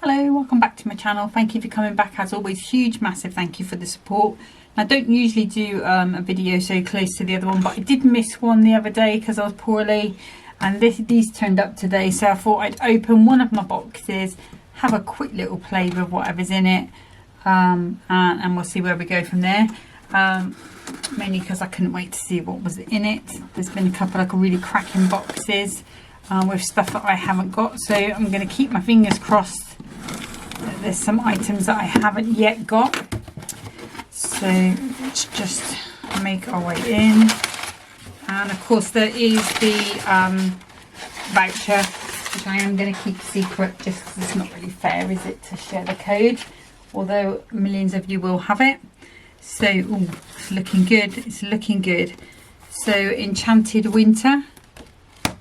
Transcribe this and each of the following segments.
Hello, welcome back to my channel. Thank you for coming back. As always, huge massive thank you for the support. I don't usually do a video so close to the other one, but I did miss one the other day because I was poorly, and these turned up today, so I thought I'd open one of my boxes, have a quick little play with whatever's in it, and we'll see where we go from there. Mainly because I couldn't wait to see what was in it. There's been a couple of really cracking boxes with stuff that I haven't got, so I'm going to keep my fingers crossed. There's some items that I haven't yet got, so let's just make our way in. And of course there is the voucher, which I am going to keep secret just because it's not really fair, is it, to share the code, although millions of you will have it. So ooh, it's looking good, it's looking good. So Enchanted Winter, I'm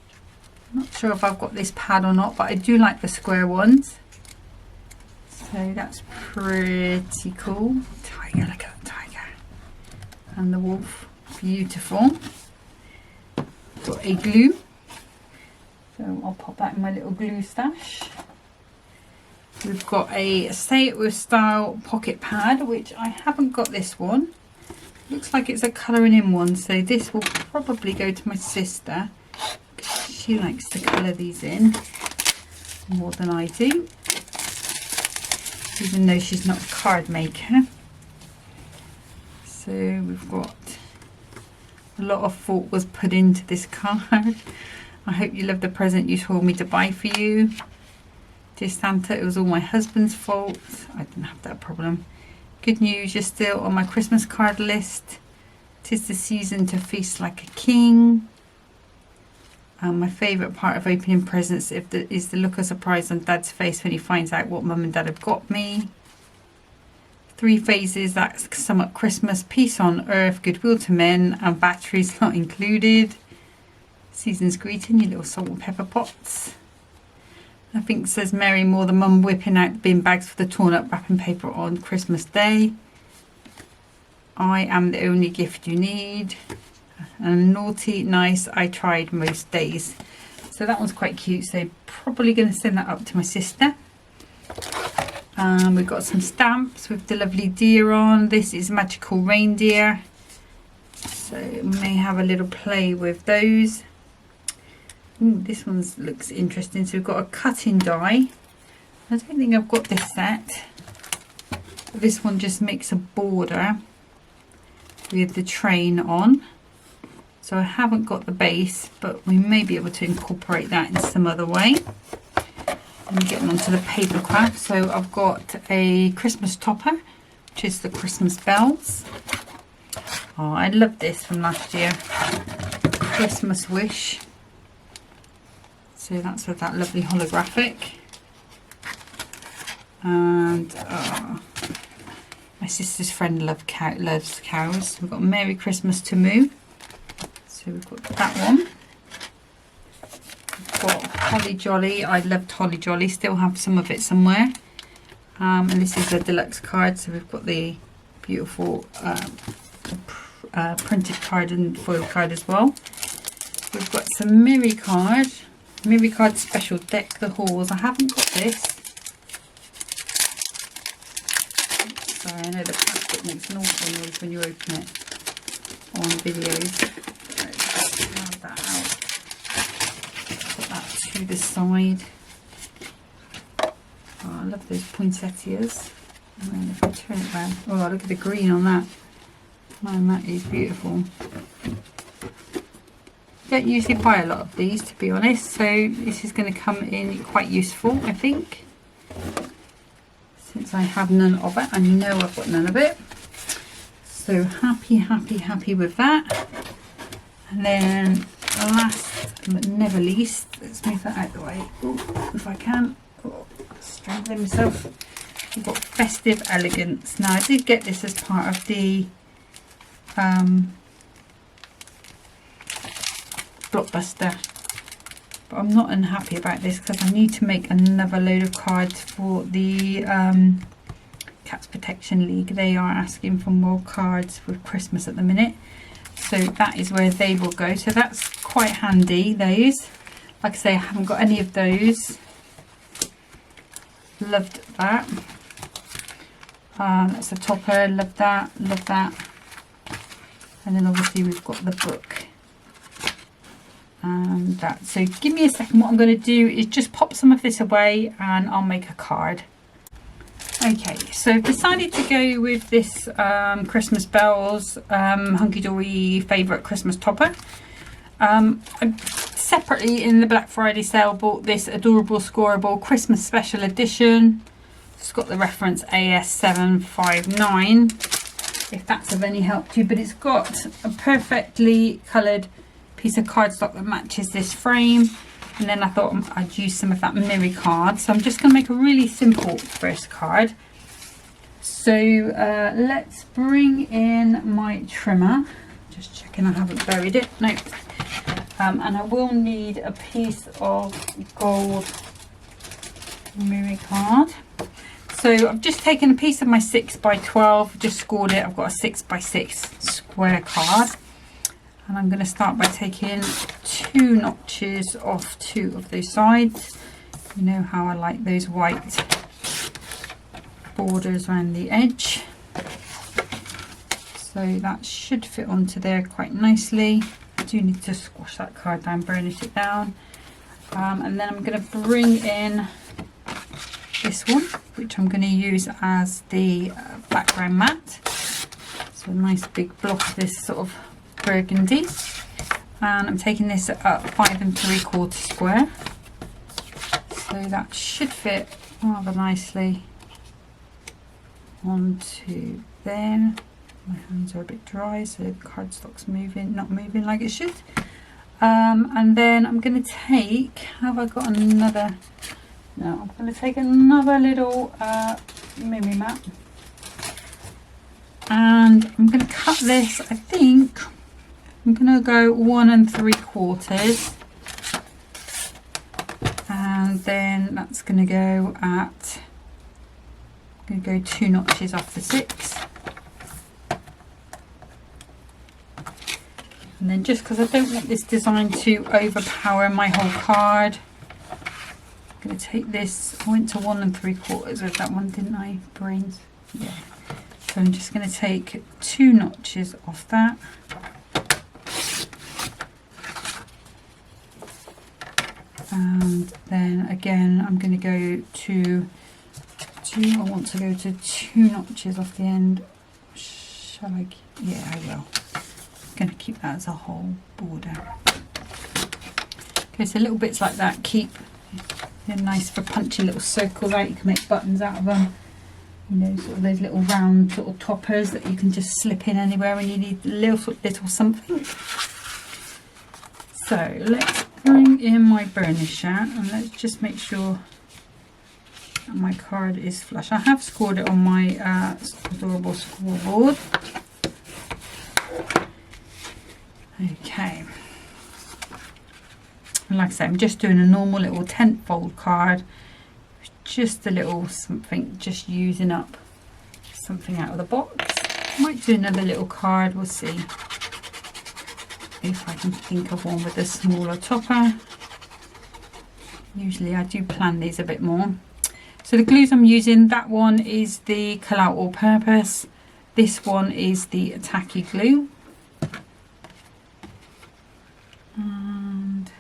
not sure if I've got this pad or not, but I do like the square ones. So that's pretty cool. Tiger, look at that tiger. And the wolf, beautiful. Got a glue. So I'll pop that in my little glue stash. We've got a Say It With Style pocket pad, which I haven't got this one. Looks like it's a colouring in one, so this will probably go to my sister. She likes to colour these in more than I do, even though she's not a card maker. So we've got a lot of thought was put into this card. I hope you love the present you told me to buy for you. Dear Santa, it was all my husband's fault. I didn't have that problem. Good news, you're still on my Christmas card list. 'Tis the season to feast like a king. My favourite part of opening presents is the look of surprise on Dad's face when he finds out what Mum and Dad have got me. 3 phases that sum up Christmas: peace on earth, goodwill to men, and batteries not included. Season's greeting, your little salt and pepper pots. I think it says Merry more than Mum whipping out the bin bags for the torn up wrapping paper on Christmas Day. I am the only gift you need. And naughty, nice, I tried most days. So that one's quite cute, so probably going to send that up to my sister. We've got some stamps with the lovely deer on. This is Magical Reindeer, so may have a little play with those. Ooh, this one looks interesting. So we've got a cutting die. I don't think I've got this set. This one just makes a border with the train on. So I haven't got the base, but we may be able to incorporate that in some other way. I'm getting onto the paper craft. So I've got a Christmas topper, which is the Christmas bells. Oh, I love this from last year. Christmas wish. So that's with that lovely holographic. And my sister's friend loves cows. We've got Merry Christmas to Moo. So we've got that one. We've got Holly Jolly. I loved Holly Jolly. Still have some of it somewhere. And this is a deluxe card. So we've got the beautiful printed card and foil card as well. We've got some Miri card special, Deck the Halls. I haven't got this. Sorry, I know the plastic makes an awful noise when you open it on videos. Grab that out. Put that to the side. Oh, I love those poinsettias. And then if I turn it around, oh, look at the green on that. Man, that is beautiful. Don't usually buy a lot of these, to be honest, so this is going to come in quite useful, I think, since I have none of it. I know I've got none of it, so happy with that. And then last but never least, let's move that out of the way. Ooh, if I can. Oh, strangling myself. We've got Festive Elegance. Now I did get this as part of the Blockbuster, but I'm not unhappy about this because I need to make another load of cards for the Cats Protection League. They are asking for more cards with Christmas at the minute, so that is where they will go. So that's quite handy, those. Like I say, I haven't got any of those. loved that. That's the topper, love that, love that. And then obviously we've got the book and that. So give me a second. What I'm going to do is just pop some of this away and I'll make a card. Okay, so I've decided to go with this Christmas Bells Hunkydory favourite Christmas topper. I separately in the Black Friday sale bought this adorable scoreable Christmas special edition. It's got the reference AS759, if that's of any help to you, but it's got a perfectly coloured piece of cardstock that matches this frame. And then I thought I'd use some of that Miri card. So I'm just going to make a really simple first card. So let's bring in my trimmer. Just checking I haven't buried it. No. And I will need a piece of gold Miri card. So I've just taken a piece of my 6x12, just scored it. I've got a 6x6 square card. And I'm going to start by taking 2 notches off 2 of those sides. You know how I like those white borders around the edge. So that should fit onto there quite nicely. I do need to squash that card down, burnish it down. And then I'm going to bring in this one, which I'm going to use as the background mat. So a nice big block of this sort of burgundy, and I'm taking this at 5 3/4 square, so that should fit rather nicely onto there. My hands are a bit dry, so the cardstock's not moving like it should. And then I'm going to take, have I got another? No, I'm going to take another little Miri mat, and I'm going to cut this. I think I'm going to go 1 3/4, and then that's going to go at, I'm going to go 2 notches off the 6, and then just because I don't want this design to overpower my whole card, I'm going to take this. I went to 1 3/4 with that one, didn't I? Brains. Yeah. So I'm just going to take 2 notches off that. And then again, I'm going to go to 2. I want to go to 2 notches off the end. Shall I? Yeah, I will. I'm going to keep that as a whole border. Okay, so little bits like that keep they're nice for punching little circles out. You can make buttons out of them. You know, sort of those little round sort of toppers that you can just slip in anywhere when you need a little something. So let's bring in my burnisher and let's just make sure that my card is flush. I have scored it on my adorable scoreboard. Okay. And like I say, I'm just doing a normal little tent fold card. Just a little something, just using up something out of the box. Might do another little card, we'll see if I can think of one with a smaller topper. Usually I do plan these a bit more. So the glues I'm using, that one is the Call Out All Purpose. This one is the Tacky glue. And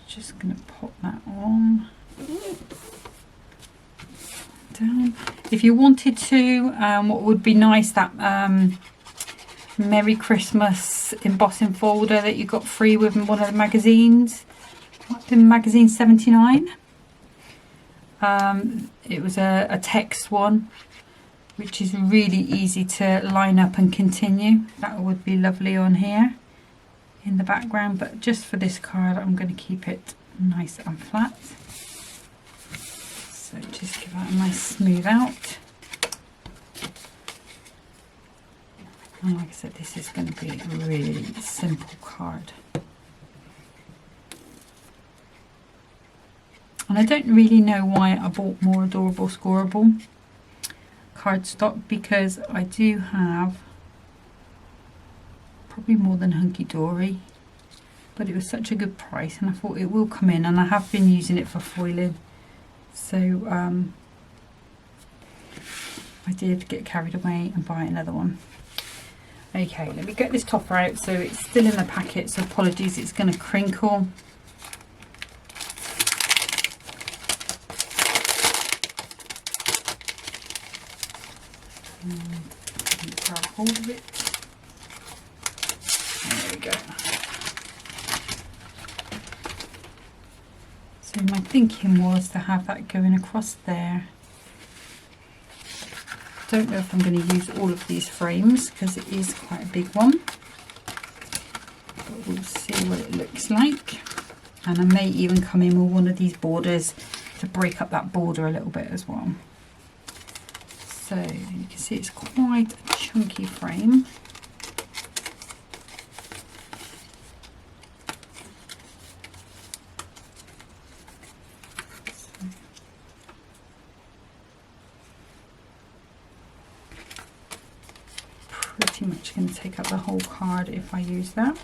just going to pop that on. Down. If you wanted to, what would be nice, that Merry Christmas embossing folder that you got free with one of the magazines, the magazine 79. It was a text one, which is really easy to line up and continue. That would be lovely on here in the background, but just for this card I'm going to keep it nice and flat. So just give that a nice smooth out. And like I said, this is going to be a really simple card. And I don't really know why I bought more adorable scoreable cardstock, because I do have probably more than Hunkydory. but it was such a good price, and I thought it will come in, and I have been using it for foiling, so I did get carried away and buy another one. Okay, let me get this topper out. So it's still in the packet, so apologies, it's going to crinkle. And grab hold of it. There we go. So my thinking was to have that going across there. Don't know if I'm going to use all of these frames because it is quite a big one, but we'll see what it looks like. And I may even come in with one of these borders to break up that border a little bit as well. So you can see it's quite a chunky frame. Pretty much going to take up the whole card if I use that.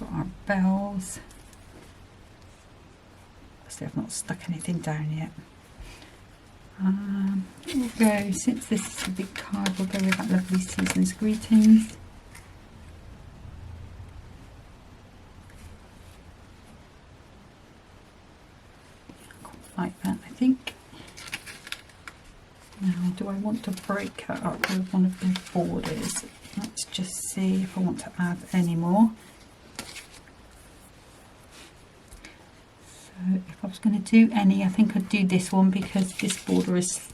Got our bells. Obviously I've not stuck anything down yet. We'll go, since this is a big card, we'll go with that lovely season's greetings. Like that, I think. Now, do I want to break that up with one of the borders? Let's just see if I want to add any more. So if I was going to do any, I think I'd do this one because this border is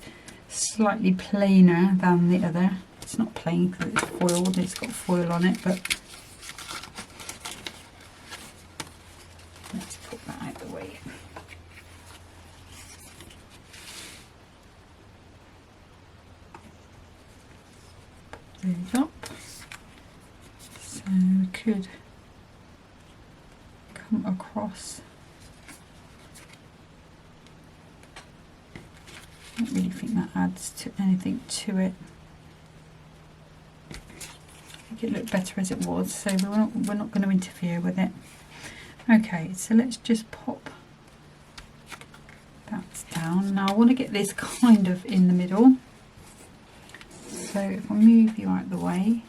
slightly plainer than the other. It's not plain because it's foiled, it's got foil on it, but let's put that out of the way. These up, so we could come across. I don't really think that adds to anything to it. I think it looked better as it was, so we're not going to interfere with it. Okay, so let's just pop that down. Now I want to get this kind of in the middle. So if I move you out of the way,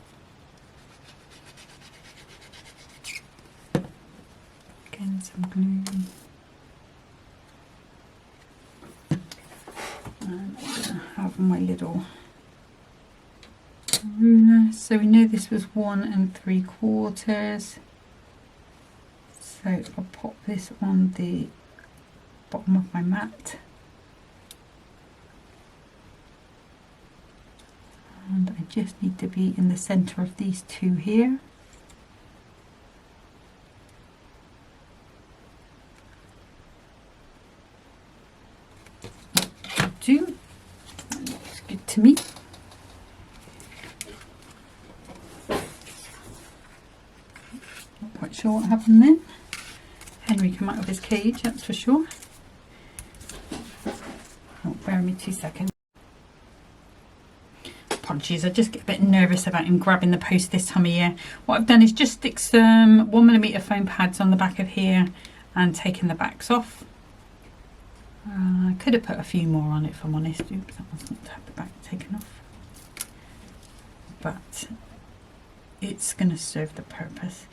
again some glue, and I'm going to have my little ruler. So we know this was 1 3/4. So I'll pop this on the bottom of my mat. And I just need to be in the center of these two here. Do. That looks good to me. Not quite sure what happened then. Henry came out of his cage, that's for sure. Oh, bear with me 2 seconds. Apologies, I just get a bit nervous about him grabbing the post this time of year. What I've done is just stick some 1mm foam pads on the back of here and taken the backs off. I could have put a few more on it if I'm honest. Oops, that one's not had the back taken off. But it's going to serve the purpose.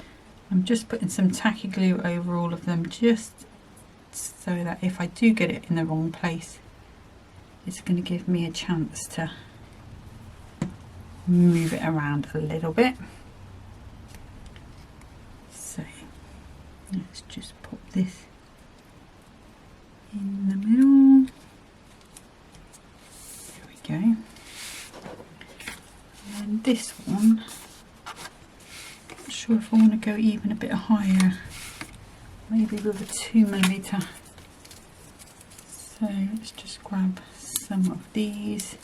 I'm just putting some tacky glue over all of them just so that if I do get it in the wrong place, it's going to give me a chance to move it around a little bit. So let's just pop this in the middle. There we go. And this one, not sure if I want to go even a bit higher, maybe with a 2mm. So let's just grab some of these.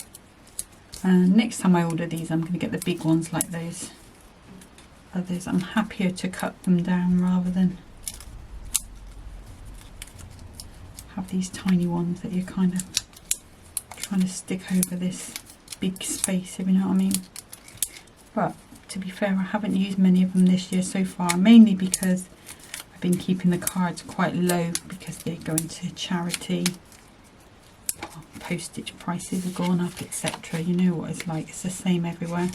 And next time I order these, I'm going to get the big ones like those others. I'm happier to cut them down rather than have these tiny ones that you're kind of trying to stick over this big space, if you know what I mean. But to be fair, I haven't used many of them this year so far, mainly because I've been keeping the cards quite low because they're going to charity. Postage prices have gone up, etc. You know what it's like, it's the same everywhere.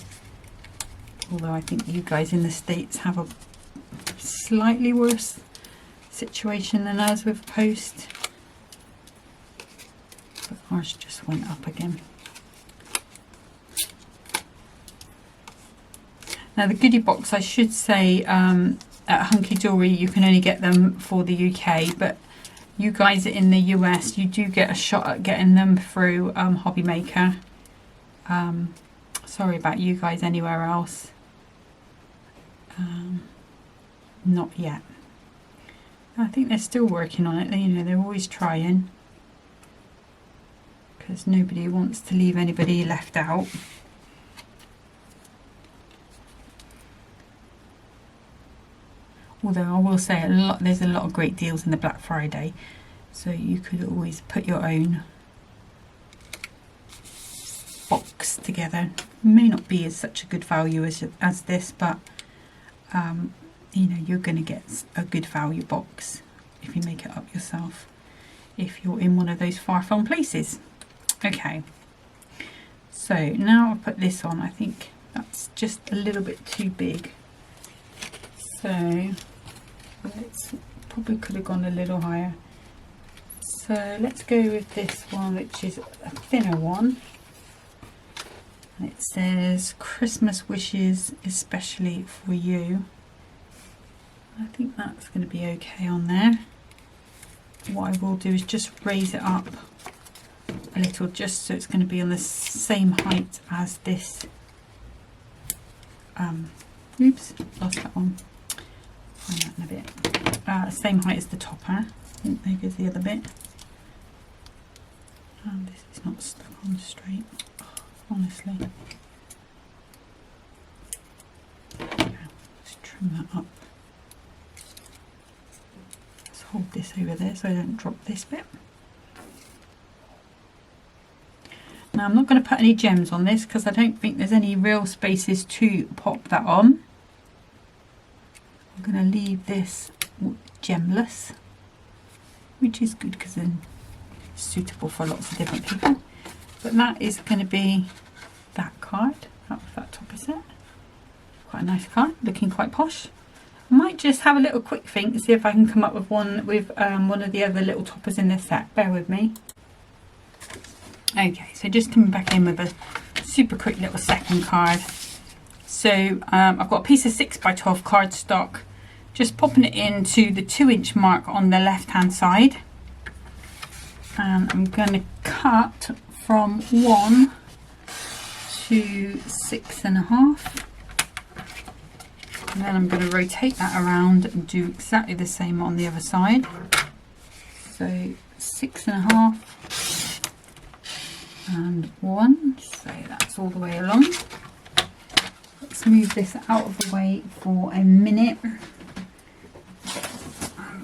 Although I think you guys in the States have a slightly worse situation than us with post. But ours just went up again. Now the goodie box, I should say, at Hunkydory you can only get them for the UK, but you guys in the US, you do get a shot at getting them through Hobby Maker. Sorry about you guys anywhere else. Not yet. I think they're still working on it. You know, they're always trying, because nobody wants to leave anybody left out. Although I will say there's a lot of great deals in the Black Friday, so you could always put your own box together. May not be as such a good value as this, but you know, you're going to get a good value box if you make it up yourself, if you're in one of those far-flung places. Okay, so now I'll put this on. I think that's just a little bit too big, so let's probably could have gone a little higher. So let's go with this one, which is a thinner one. And it says Christmas wishes especially for you. I think that's going to be okay on there. What I will do is just raise it up a little, just so it's going to be on the same height as this. Oops, lost that one. Find that in a bit. Same height as the topper. I think there goes the other bit. And this is not stuck on straight, honestly. Let's trim that up. Let's hold this over there so I don't drop this bit. Now I'm not going to put any gems on this because I don't think there's any real spaces to pop that on. I'm going to leave this gemless, which is good because then it's suitable for lots of different people. But that is going to be that card, that topper set. Quite a nice card, looking quite posh. I might just have a little quick think and see if I can come up with one of the other little toppers in this set. Bear with me. Okay, so just coming back in with a super quick little second card. So I've got a piece of 6x12 cardstock, just popping it into the 2-inch mark on the left hand side, and I'm going to cut from 1 to 6.5, and then I'm going to rotate that around and do exactly the same on the other side. So 6.5 and 1, so that's all the way along. Let's move this out of the way for a minute and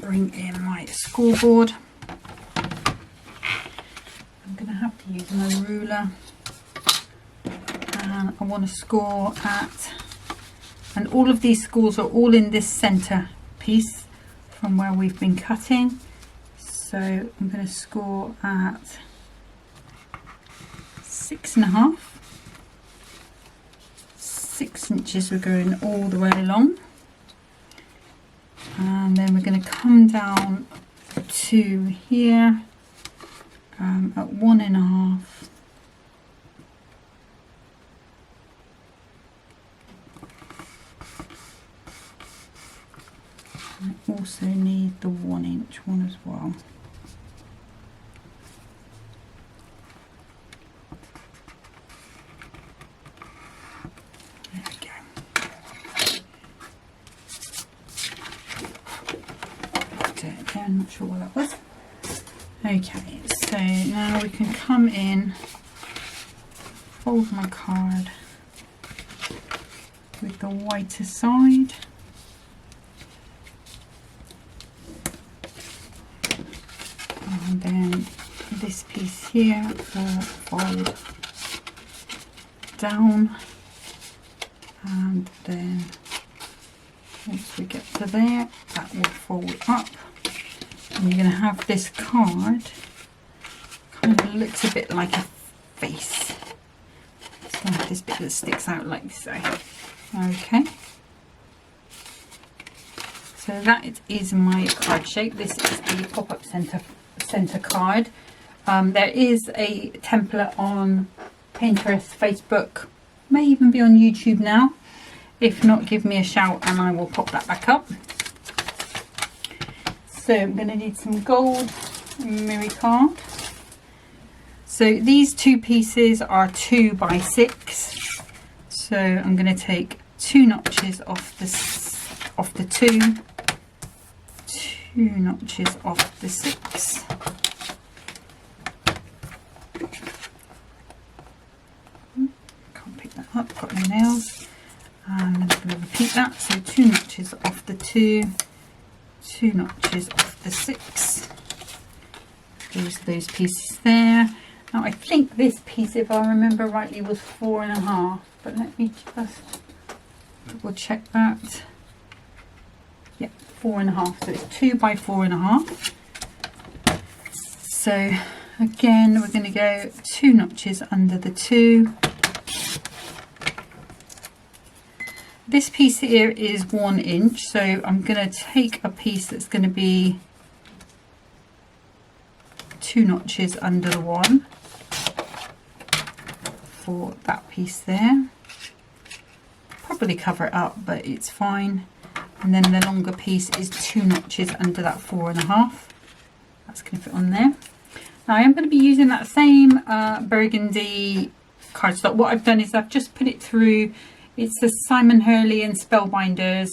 bring in my scoreboard. I'm going to have to use my ruler, and I want to score at, and all of these scores are all in this center piece from where we've been cutting. So I'm going to score at 6.5. 6 inches we're going all the way along, and then we're going to come down to here at 1.5. I also need the 1-inch one as well. I'm not sure what that was. Okay, so now we can come in, fold my card with the whiter side, and then this piece here fold down, and then once we get to there, that will fold up, and you're going to have this card kind of looks a bit like a face. It's going to have this bit that sticks out like so. Okay, so that is my card shape. This is the pop-up center card. There is a template on Pinterest, Facebook, may even be on YouTube now. If not, give me a shout and I will pop that back up. So I'm going to need some gold mirror card. So these two pieces are 2 by 6. So I'm going to take 2 notches off the 2 notches off the 6. Can't pick that up, got my nails. And I'm going to repeat that. So 2 notches off the 2, 2 notches off the 6. Those pieces there. Now I think this piece, if I remember rightly, was 4.5, but let me just double check that. Yeah, 4.5. So it's 2 by 4.5. So again, we're going to go 2 notches under the 2. This piece here is 1 inch, so I'm going to take a piece that's going to be 2 notches under the 1 for that piece there. Probably cover it up, but it's fine. And then the longer piece is 2 notches under that 4.5. That's going to fit on there. Now I am going to be using that same burgundy cardstock. What I've done is I've just put it through. It's the Simon Hurley and Spellbinders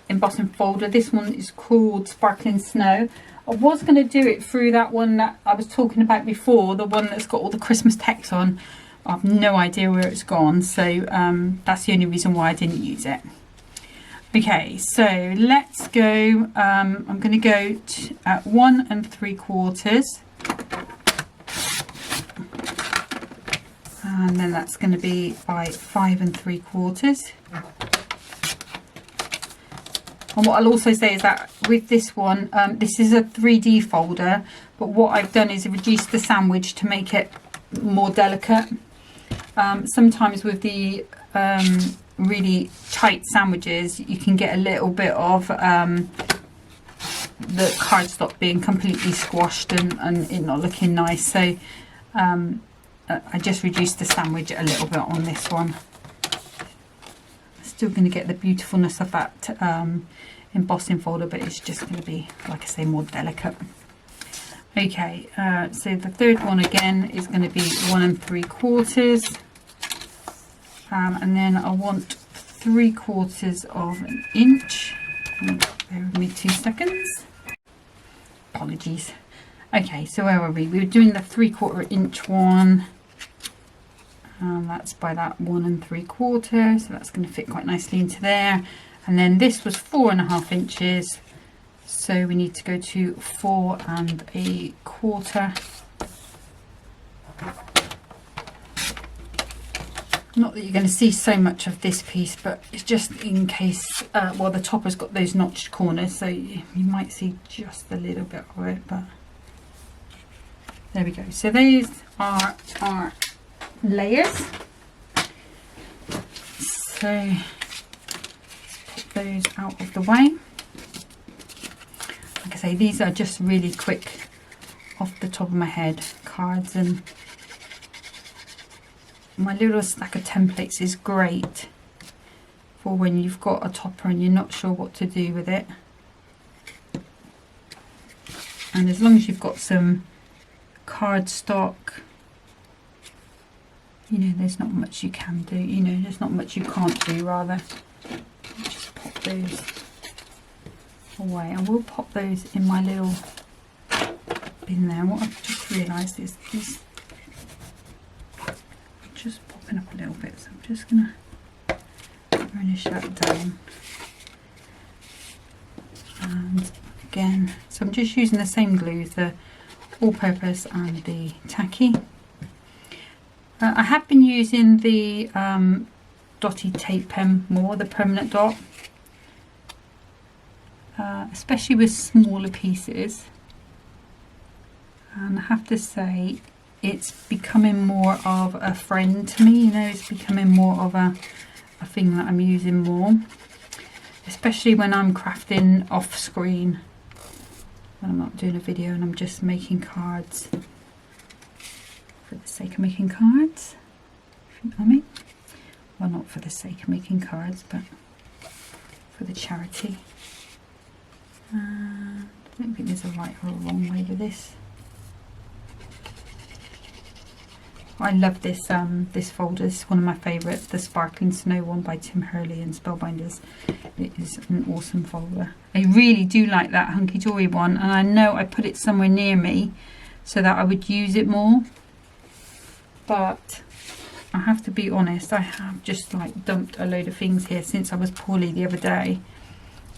embossing folder. This one is called Sparkling Snow. I was going to do it through that one that I was talking about before, the one that's got all the Christmas text on. I have no idea where it's gone, so that's the only reason why I didn't use it. Okay, so let's go. I'm going to go at 1 3/4. And then that's going to be by 5 3/4. And what I'll also say is that with this one, this is a 3D folder, but what I've done is reduce the sandwich to make it more delicate. Sometimes with the really tight sandwiches, you can get a little bit of the cardstock being completely squashed and it not looking nice. So I just reduced the sandwich a little bit on this one. Still going to get the beautifulness of that embossing folder, but it's just going to be, like I say, more delicate. Okay, so the third one again is going to be 1 3/4, and then I want 3/4 of an inch. Bear with me 2 seconds. Apologies. Okay, so where were we? We were doing the 3/4 inch one. That's by that 1 3/4, so that's going to fit quite nicely into there. And then this was 4.5 inches, so we need to go to 4 1/4. Not that you're going to see so much of this piece, but it's just in case. Well, the top has got those notched corners, so you might see just a little bit of it, but there we go. So these are our layers. So let's put those out of the way. Like I say, these are just really quick off the top of my head cards, and my little stack of templates is great for when you've got a topper and you're not sure what to do with it. And as long as you've got some cardstock, you know, there's not much you can do, you know, there's not much you can't do, rather. Just pop those away. I will pop those in my little bin there. What I've just realised is this just popping up a little bit, so I'm just going to burnish that down. And again, so I'm just using the same glue, the all-purpose and the tacky. I have been using the dotty tape pen more, the permanent dot, especially with smaller pieces. And I have to say, it's becoming more of a friend to me. You know, it's becoming more of a thing that I'm using more, especially when I'm crafting off screen, when I'm not doing a video and I'm just making cards for the sake of making cards, if you know what I mean. Well, not for the sake of making cards, but for the charity. I don't think there's a right or a wrong way with this. I love this this folder. It's one of my favourites, the Sparkling Snow one by Tim Hurley and Spellbinders. It is an awesome folder. I really do like that Hunkydory one, and I know I put it somewhere near me so that I would use it more. But I have to be honest, I have just like dumped a load of things here since I was poorly the other day,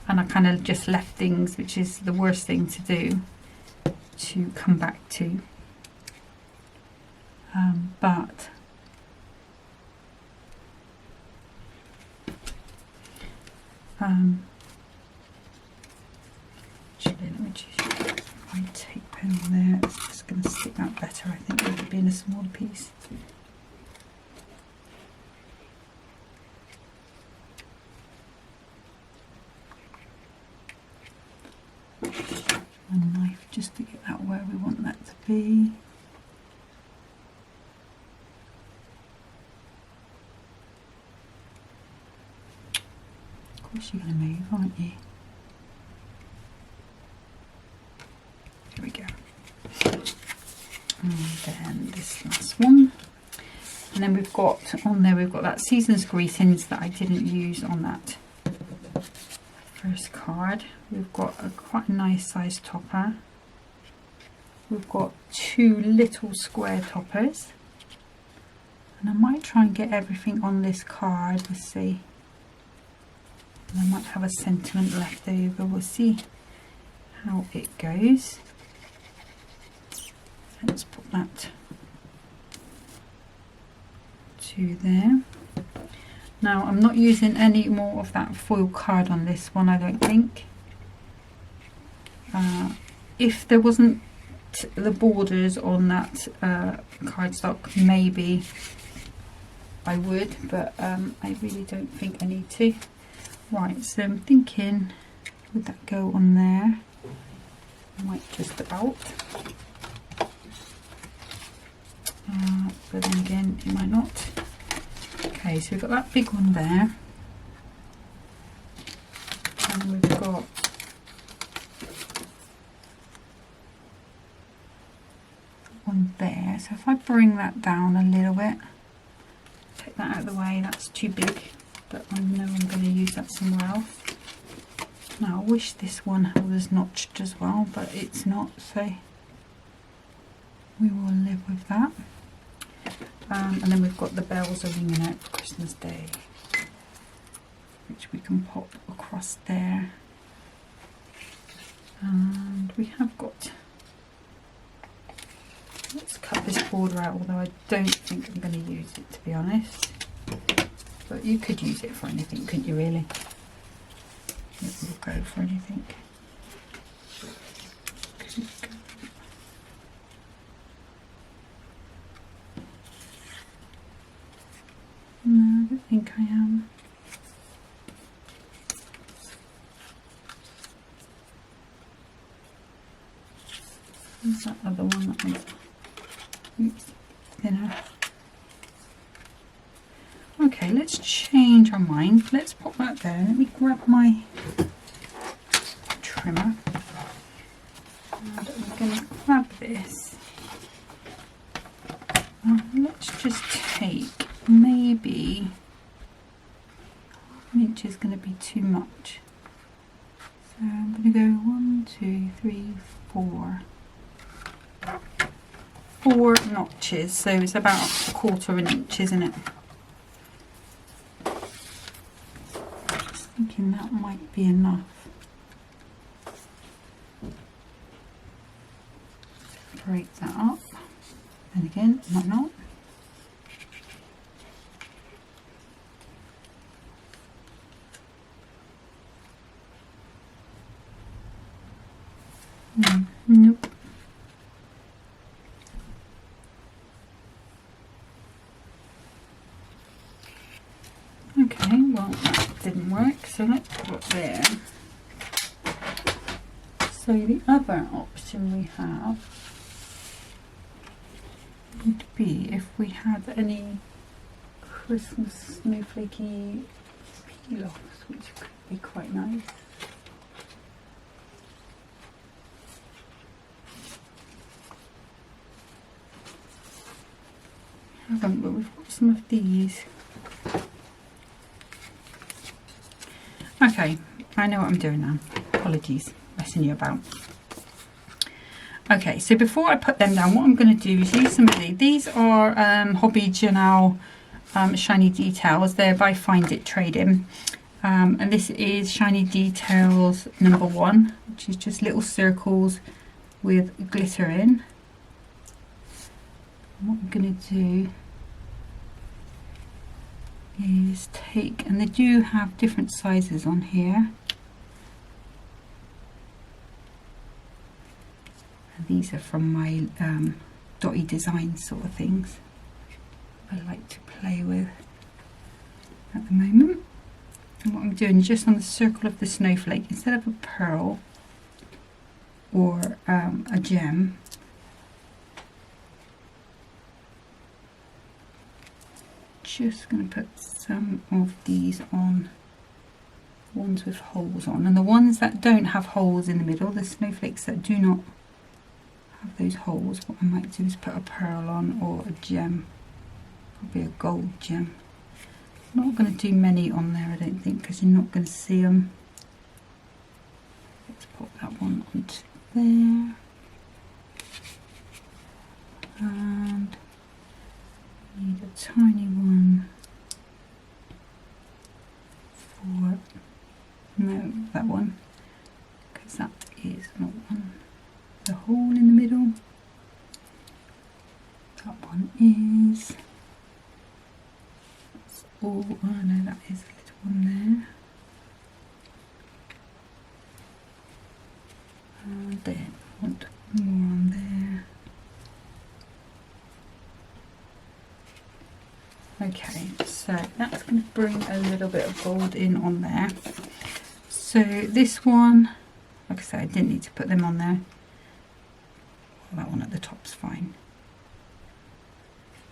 and I kind of just left things, which is the worst thing to do, to come back to. But actually, let me choose my tape pen on there. It's just going to stick out better, I think, with it being a smaller piece. A knife just to get that where we want that to be. Of course you're going to move, aren't you? Here we go. And then this last one. And then we've got on there, we've got that Season's Greetings that I didn't use on that first card. We've got a quite a nice size topper. We've got 2 little square toppers. And I might try and get everything on this card. Let's see. And I might have a sentiment left over. We'll see how it goes. Let's put that to there. Now I'm not using any more of that foil card on this one, I don't think. If there wasn't the borders on that cardstock, maybe I would, but I really don't think I need to. Right, so I'm thinking, would that go on there? Might just about. But then again, it might not. Okay, so we've got that big one there. And we've got one there. So if I bring that down a little bit, take that out of the way, that's too big. But I know I'm going to use that somewhere else. Now I wish this one was notched as well, but it's not, so we will live with that. And then we've got the bells are ringing out for Christmas Day, which we can pop across there. And we have got, let's cut this border out, although I don't think I'm going to use it, to be honest. But you could use it for anything, couldn't you, really? It will go for anything. No, I don't think I am. Where's that other one? That one's, oops, thinner. Okay, let's change our mind. Let's pop that there. Let me grab my trimmer. And I'm going to grab this. Let's just take maybe, an inch is going to be too much. So I'm going to go 1, 2, 3, 4. 4 notches. So it's about 1/4 inch, isn't it? Thinking that might be enough. Break that up, and again, might not. Nope. Okay, well that didn't work, so let's put it there. So the other option we have would be if we had any Christmas snowflakey peel-offs, which could be quite nice. Haven't, but we've got some of these. Okay, I know what I'm doing now. Apologies, messing you about. Okay, so before I put them down, what I'm going to do is use some of these. These are Hobby Journal Shiny Details. They're by Find It Trading. And this is Shiny Details number 1, which is just little circles with glitter in. And what I'm going to do is take, and they do have different sizes on here. And these are from my dotty design sort of things I like to play with at the moment. And what I'm doing is just on the circle of the snowflake, instead of a pearl or a gem, just going to put some of these on, ones with holes on, and the ones that don't have holes in the middle, the snowflakes that do not have those holes, what I might do is put a pearl on or a gem, probably a gold gem. I'm not going to do many on there, I don't think, because you're not going to see them. Let's put that one onto there, and need a tiny one for, no, that one, because that is not one. The hole in the middle, that one is, that's all, oh no, that is a little one there. And then I want more on there. Okay, so that's going to bring a little bit of gold in on there. So this one, like I said, I didn't need to put them on there. Well, that one at the top's fine.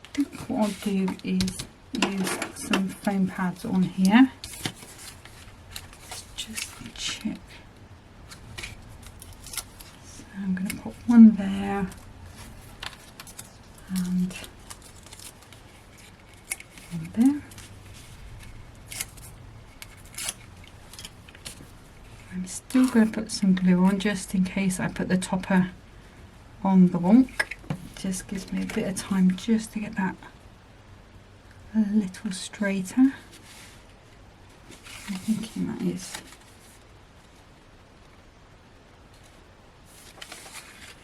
I think what I'll do is use some foam pads on here. Let's just check. So I'm going to put one there and there. I'm still going to put some glue on just in case I put the topper on the wonk. It just gives me a bit of time just to get that a little straighter. I'm thinking that is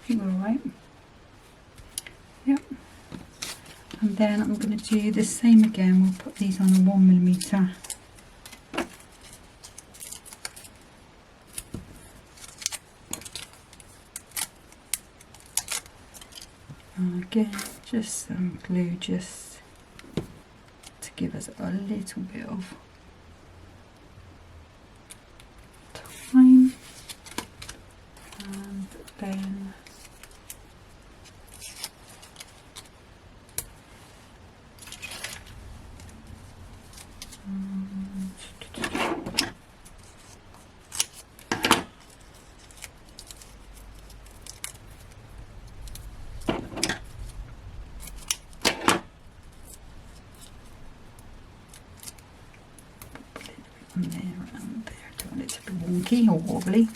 alright. Yep. And then I'm going to do the same again. We'll put these on a 1mm. Again, just some glue just to give us a little bit of time. And then there and there, don't want it to be wonky or wobbly.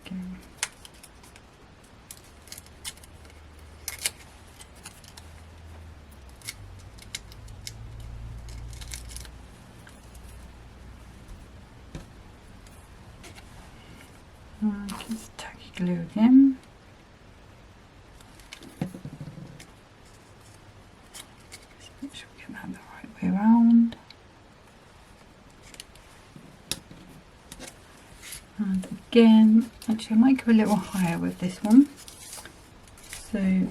Okay. Just tacky glue again. Make sure we get that the right way around. again, actually I might go a little higher with this one. So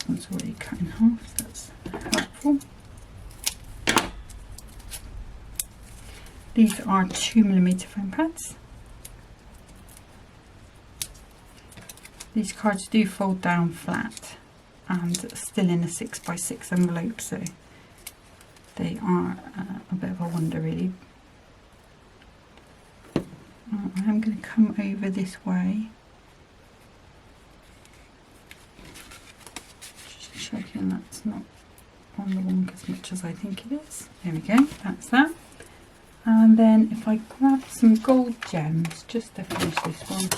it's already cut in half, so that's helpful. These are 2mm foam pads. These cards do fold down flat and still in a 6x6 envelope, so they are a bit of a wonder really. I am going to come over this way, just checking that's not on the wonk as much as I think it is. There we go, that's that. And then if I grab some gold gems just to finish this one.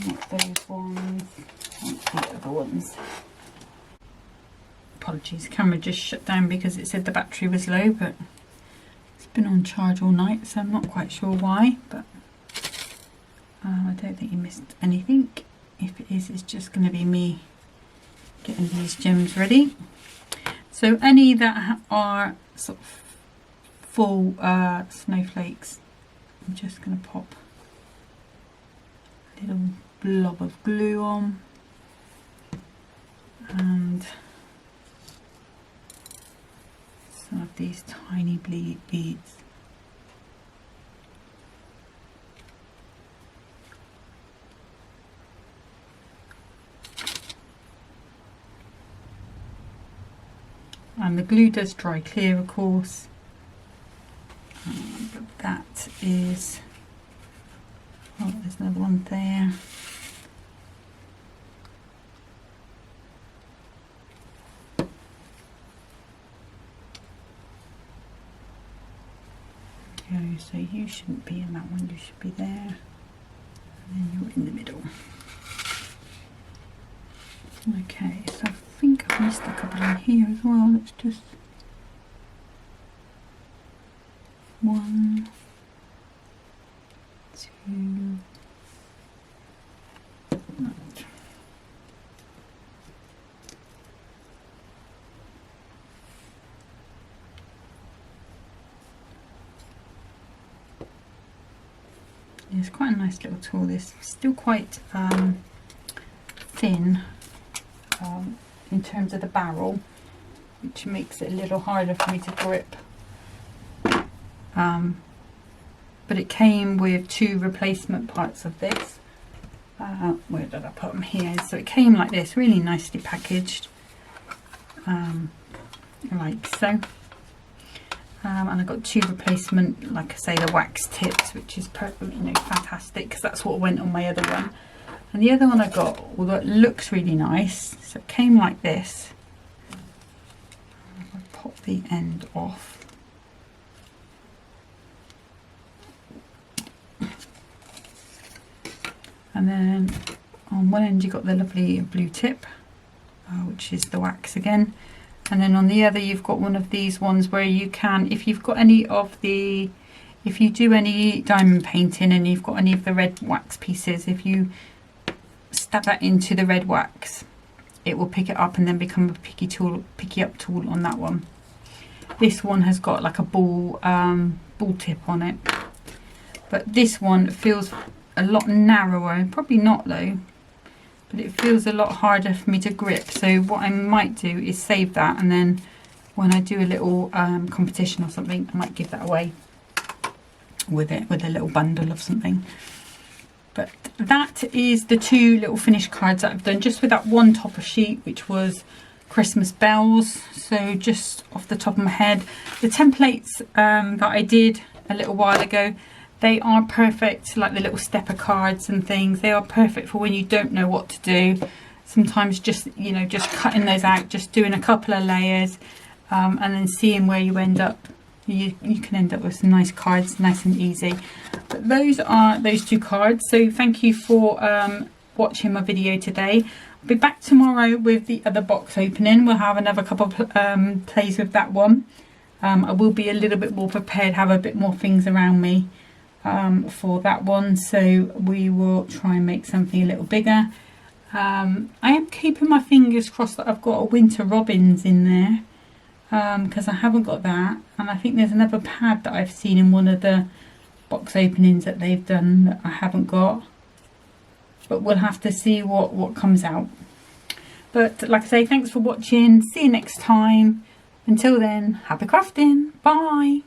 Not those ones, not the other ones. Apologies, camera just shut down because it said the battery was low, but it's been on charge all night, so I'm not quite sure why, but I don't think you missed anything. If it is, it's just going to be me getting these gems ready. So any that are sort of full snowflakes, I'm just going to pop little blob of glue on, and some of these tiny beads. And the glue does dry clear, of course, but that is, oh, there's another one there. Okay, so you shouldn't be in that one, you should be there, and then you're in the middle. Okay, so I think I've missed a couple in here as well. Let's just 1, 2, right. Yeah, it's quite a nice little tool. This still quite thin in terms of the barrel, which makes it a little harder for me to grip. But it came with 2 replacement parts of this. Where did I put them? Here. So it came like this, really nicely packaged, like so. And I got 2 replacement, like I say, the wax tips, which is perfect, you know, fantastic, because that's what went on my other one. And the other one I got, although it looks really nice, so it came like this. I'll pop the end off. And then on one end you got the lovely blue tip, which is the wax again. And then on the other you've got one of these ones where you can, if you've got any of the, if you do any diamond painting and you've got any of the red wax pieces, if you stab that into the red wax, it will pick it up and then become a picky up tool on that one. This one has got like a ball tip on it, but this one feels a lot narrower, probably not though, but it feels a lot harder for me to grip. So what I might do is save that, and then when I do a little competition or something, I might give that away with it, with a little bundle of something. But that is the 2 little finished cards that I've done just with that one topper sheet, which was Christmas bells. So just off the top of my head, the templates that I did a little while ago, they are perfect, like the little stepper cards and things. They are perfect for when you don't know what to do. Sometimes just, you know, just cutting those out, just doing a couple of layers, and then seeing where you end up. You can end up with some nice cards, nice and easy. But those are those 2 cards. So thank you for watching my video today. I'll be back tomorrow with the other box opening. We'll have another couple of plays with that one. I will be a little bit more prepared, have a bit more things around me for that one. So we will try and make something a little bigger. I am keeping my fingers crossed that I've got a winter robins in there, because I haven't got that. And I think there's another pad that I've seen in one of the box openings that they've done that I haven't got, but we'll have to see what comes out. But like I say, thanks for watching. See you next time. Until then, happy crafting. Bye.